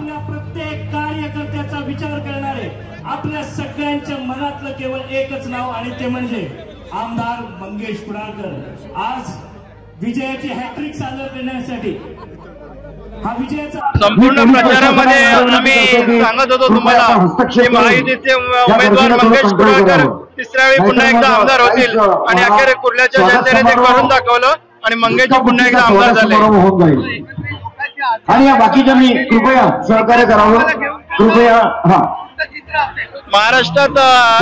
आपल्या प्रत्येक कार्यकर्त्याचा विचार करणारे, आपल्या सगळ्यांच्या मनातलं केवळ एकच नाव आणि ते म्हणजे आमदार मंगेश कुडाळकर। आज विजयाची हॅट्रिक साजरा करण्यासाठी हा विजयाचा संपूर्ण प्रचारामध्ये आम्ही सांगत होतो तुम्हाला की महायुतीचे उमेदवार मंगेश कुडाळकर तिसऱ्या वेळी पुन्हा एकदा आमदार होतील आणि अखेर कुर्ल्याच्या जनतेने ते करून दाखवलं आणि मंगेश पुन्हा एकदा आमदार झाले। आणि या बाकीच्यांनी कृपया सहकार्य करावं, कृपया। महाराष्ट्रात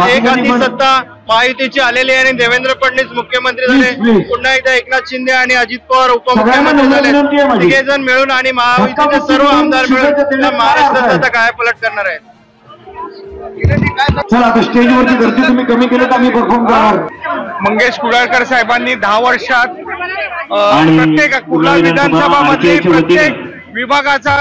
एक हाती सत्ता महायुतीची आलेली आहे आणि देवेंद्र फडणवीस मुख्यमंत्री झाले, पुन्हा एकदा एकनाथ शिंदे आणि अजित पवार उपमुख्यमंत्री झाले। तिघेजण मिळून आणि महायुतीचे सर्व आमदार मिळून महाराष्ट्राचा आता काय पलट करणार आहेत। चला आता स्टेजवरती गर्दी तुम्ही कमी केलं तर आम्ही परफॉर्म करणार। मंगेश कुडाळकर साहेबांनी 10 वर्षात प्रत्येक कुर्ला विधानसभामध्ये प्रत्येक विभागाचा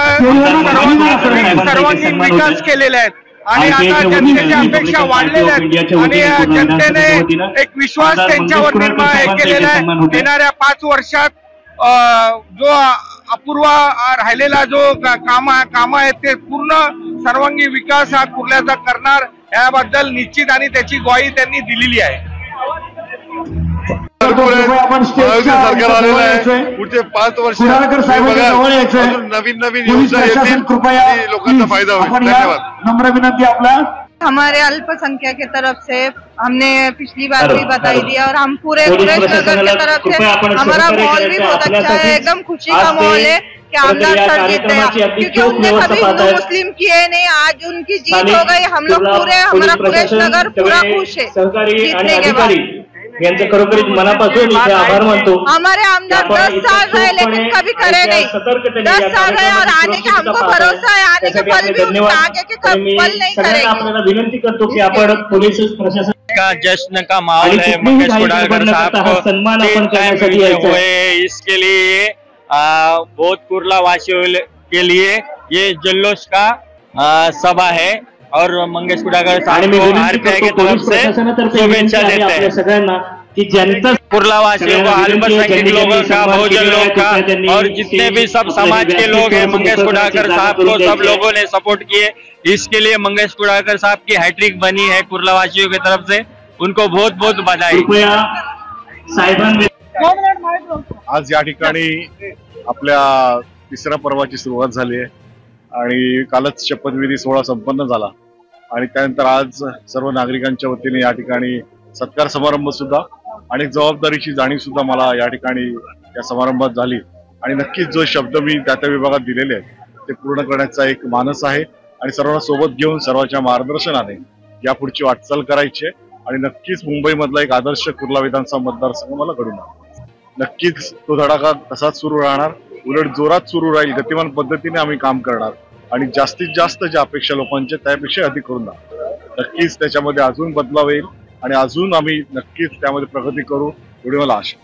सर्वांगीण विकास केलेला आहे आणि आता जनतेच्या अपेक्षा वाढलेल्या आहेत आणि जनतेने एक विश्वास त्यांच्यावर निर्माण केलेला आहे। येणाऱ्या 5 वर्षात जो अपूर्व राहिलेला जो काम आहेत ते पूर्ण सर्वांगीण विकास हा कुर्ल्याचा करणार याबद्दल निश्चित आणि त्याची ग्वाही त्यांनी दिलेली आहे। सरकार आलेलं आहे, पुढचे 5 वर्ष नवीन नवीन योजना येतील, लोकांना फायदा होईल। धन्यवाद। नम्र विनंती आपला हमारे अल्पसंख्यक की तरफ से हमने पिछली बार भी बताई दी और हम पूरे नगर की तरफ से हमारा माहौल भी बहुत अच्छा है, एकदम खुशी का माहौल है कि आमदार सर जीते हैं, क्योंकि उनने कभी हिंदू मुस्लिम किए नहीं। आज उनकी जीत हो गई, हम लोग पूरे हमारा पुरेश नगर पूरा खुश है जीतने के बाद। खरोखरीच मनापासून इथे आभार मानतो। हमारे आमदार 10 साल रहे लेकिन कभी करे नहीं, 10 साल रहे और आने का हमको भरोसा है, आने के पल भी उनका आगे के पल नहीं करेंगे। आपल्याला विनंती करतो की आपण पोलीस प्रशासन का जश्न का माहौल है। मंगेश कुडाळकर साहब को सम्मान आपण करण्यासाठी यायचं है, इसके लिए बहुत कुर्ला वासियों के लिए ये जल्लोष का सभा है और मंगेश कुडाळकर साहब को आरपीआई की तरफ से शुभेच्छा देते हैं सगळ्यांना कि जनता कुर्ला वासियों को, अल्पसंख्यक लोगों का, बहुजन लोगों का और जितने भी सब समाज के लोग हैं मंगेश कुडाळकर साहब को सब लोगों ने सपोर्ट किए। इसके लिए मंगेश कुडाळकर साहब की हैट्रिक बनी है कुर्ला वासियों की तरफ से, उनको बहुत बहुत बधाई। आज या ठिकाणी आपल्या तिसऱ्या पर्वाची सुरुवात झाली आहे आणि कालच शपथविधी सोहळा संपन्न झाला आणि त्यानंतर आज सर्व नागरिकांच्या वतीने या ठिकाणी सत्कार समारंभ सुद्धा आणि जबाबदारीची जाणीव सुद्धा मला या ठिकाणी या समारंभात झाली आणि नक्कीच जो शब्द मी त्या विभागात दिलेले आहेत ते पूर्ण करण्याचा एक मानस आहे आणि सर्वांना सोबत घेऊन सर्वांच्या मार्गदर्शनाने यापुढची वाटचाल करायची आणि नक्कीच मुंबईमधला एक आदर्श कुर्ला विधानसभा मतदारसंघ मला घडून आणा। नक्कीच तो धडाका तसाच सुरू राहणार, उलट जोरात सुरू राहील, गतिमान पद्धतीने आम्ही काम करणार आणि जास्तीत जास्त ज्या अपेक्षा लोकांच्या त्यापेक्षा अधिक करून नक्कीच त्याच्यामध्ये अजून बदलाव येईल आणि अजून आम्ही नक्कीच त्यामध्ये प्रगती करू एवढी मला आशा।